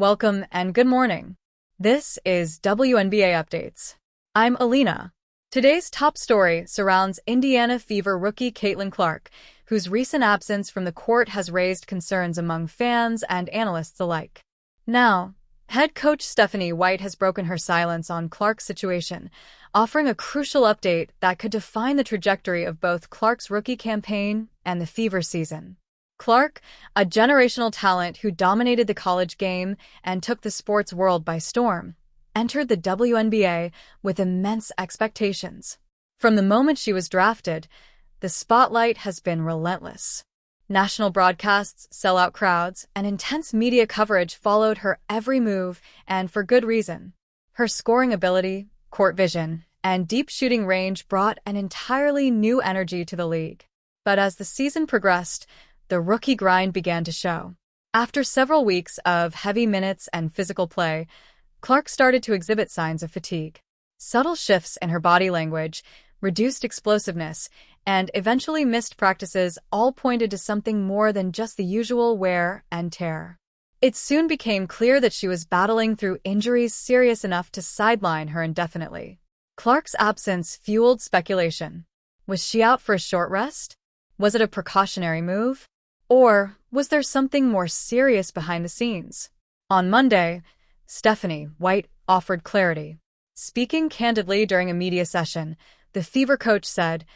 Welcome and good morning. This is WNBA Updates. I'm Alina. Today's top story surrounds Indiana Fever rookie Caitlin Clark, whose recent absence from the court has raised concerns among fans and analysts alike. Now, head coach Stephanie White has broken her silence on Clark's situation, offering a crucial update that could define the trajectory of both Clark's rookie campaign and the Fever season. Clark, a generational talent who dominated the college game and took the sports world by storm, entered the WNBA with immense expectations. From the moment she was drafted, the spotlight has been relentless. National broadcasts, sellout crowds, and intense media coverage followed her every move, and for good reason. Her scoring ability, court vision, and deep shooting range brought an entirely new energy to the league. But as the season progressed, the rookie grind began to show. After several weeks of heavy minutes and physical play, Clark started to exhibit signs of fatigue. Subtle shifts in her body language, reduced explosiveness, and eventually missed practices all pointed to something more than just the usual wear and tear. It soon became clear that she was battling through injuries serious enough to sideline her indefinitely. Clark's absence fueled speculation. Was she out for a short rest? Was it a precautionary move? Or was there something more serious behind the scenes? On Monday, Stephanie White offered clarity. Speaking candidly during a media session, the Fever coach said,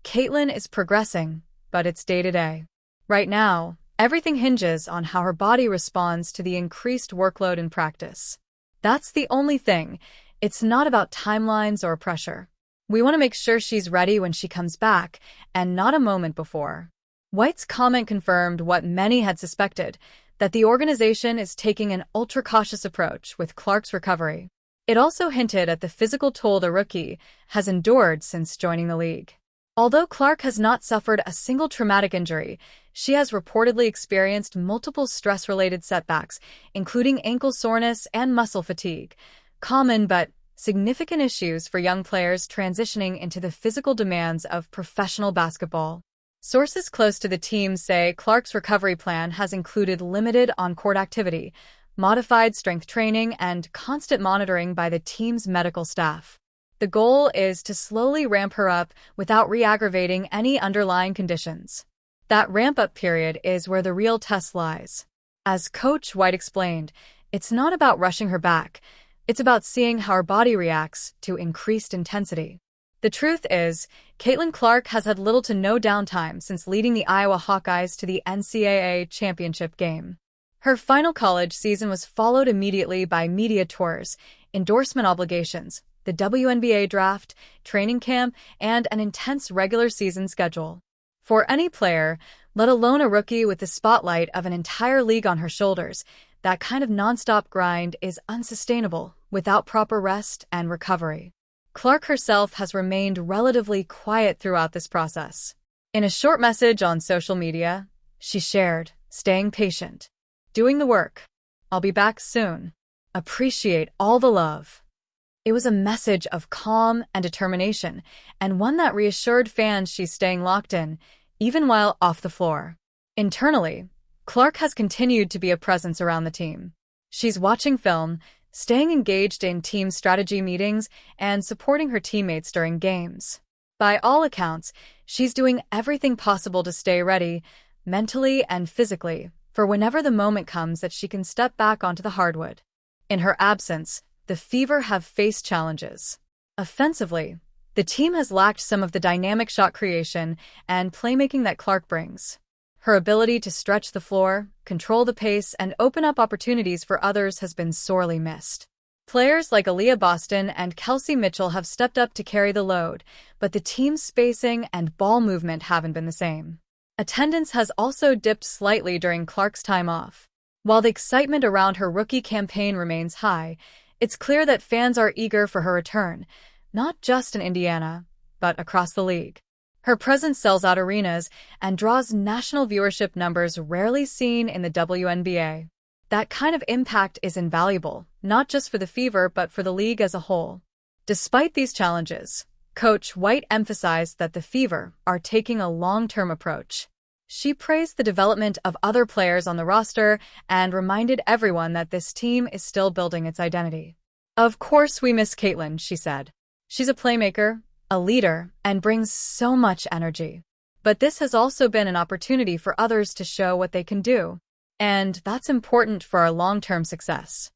"Caitlin is progressing, but it's day-to-day. Right now, everything hinges on how her body responds to the increased workload in practice. That's the only thing. It's not about timelines or pressure. We want to make sure she's ready when she comes back, and not a moment before." White's comment confirmed what many had suspected, that the organization is taking an ultra-cautious approach with Clark's recovery. It also hinted at the physical toll the rookie has endured since joining the league. Although Clark has not suffered a single traumatic injury, she has reportedly experienced multiple stress-related setbacks, including ankle soreness and muscle fatigue, common but significant issues for young players transitioning into the physical demands of professional basketball. Sources close to the team say Clark's recovery plan has included limited on-court activity, modified strength training, and constant monitoring by the team's medical staff. The goal is to slowly ramp her up without re-aggravating any underlying conditions. That ramp-up period is where the real test lies. As Coach White explained, it's not about rushing her back. It's about seeing how her body reacts to increased intensity. The truth is, Caitlin Clark has had little to no downtime since leading the Iowa Hawkeyes to the NCAA championship game. Her final college season was followed immediately by media tours, endorsement obligations, the WNBA draft, training camp, and an intense regular season schedule. For any player, let alone a rookie with the spotlight of an entire league on her shoulders, that kind of nonstop grind is unsustainable without proper rest and recovery. Clark herself has remained relatively quiet throughout this process. In a short message on social media, she shared, "Staying patient. Doing the work. I'll be back soon. Appreciate all the love." It was a message of calm and determination, and one that reassured fans she's staying locked in, even while off the floor. Internally, Clark has continued to be a presence around the team. She's watching film, staying engaged in team strategy meetings, and supporting her teammates during games. By all accounts, she's doing everything possible to stay ready, mentally and physically, for whenever the moment comes that she can step back onto the hardwood. In her absence, the Fever have faced challenges. Offensively, the team has lacked some of the dynamic shot creation and playmaking that Clark brings. Her ability to stretch the floor, control the pace, and open up opportunities for others has been sorely missed. Players like Aliyah and Kelsey have stepped up to carry the load, but the team's spacing and ball movement haven't been the same. Attendance has also dipped slightly during Clark's time off. While the excitement around her rookie campaign remains high, it's clear that fans are eager for her return, not just in Indiana, but across the league. Her presence sells out arenas and draws national viewership numbers rarely seen in the WNBA. That kind of impact is invaluable, not just for the Fever but for the league as a whole. Despite these challenges, Coach White emphasized that the Fever are taking a long-term approach. She praised the development of other players on the roster and reminded everyone that this team is still building its identity. "Of course we miss Caitlin," she said. "She's a playmaker, a leader, and brings so much energy. But this has also been an opportunity for others to show what they can do. And that's important for our long-term success."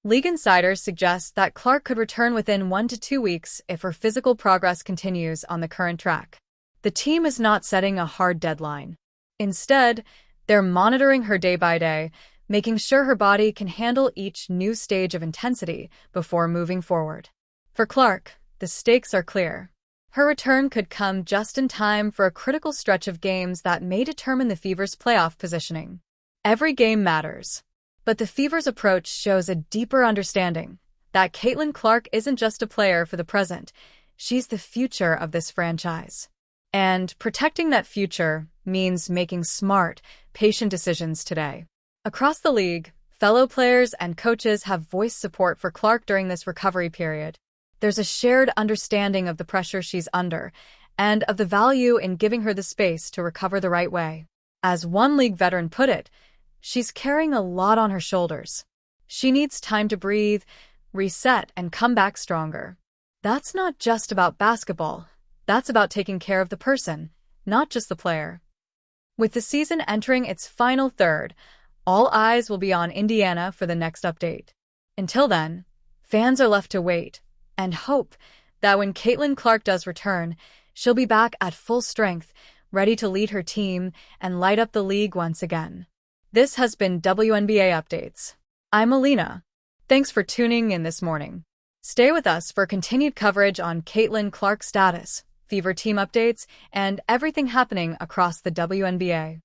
League insiders suggest that Clark could return within 1 to 2 weeks if her physical progress continues on the current track. The team is not setting a hard deadline. Instead, they're monitoring her day by day, making sure her body can handle each new stage of intensity before moving forward. For Clark, the stakes are clear. Her return could come just in time for a critical stretch of games that may determine the Fever's playoff positioning. Every game matters. But the Fever's approach shows a deeper understanding that Caitlin Clark isn't just a player for the present, she's the future of this franchise. And protecting that future means making smart, patient decisions today. Across the league, fellow players and coaches have voiced support for Clark during this recovery period. There's a shared understanding of the pressure she's under and of the value in giving her the space to recover the right way. As one league veteran put it, she's carrying a lot on her shoulders. She needs time to breathe, reset, and come back stronger. That's not just about basketball. That's about taking care of the person, not just the player. With the season entering its final third, all eyes will be on Indiana for the next update. Until then, fans are left to wait and hope that when Caitlin Clark does return, she'll be back at full strength, ready to lead her team and light up the league once again. This has been WNBA Updates. I'm Alina. Thanks for tuning in this morning. Stay with us for continued coverage on Caitlin Clark's status, Fever team updates, and everything happening across the WNBA.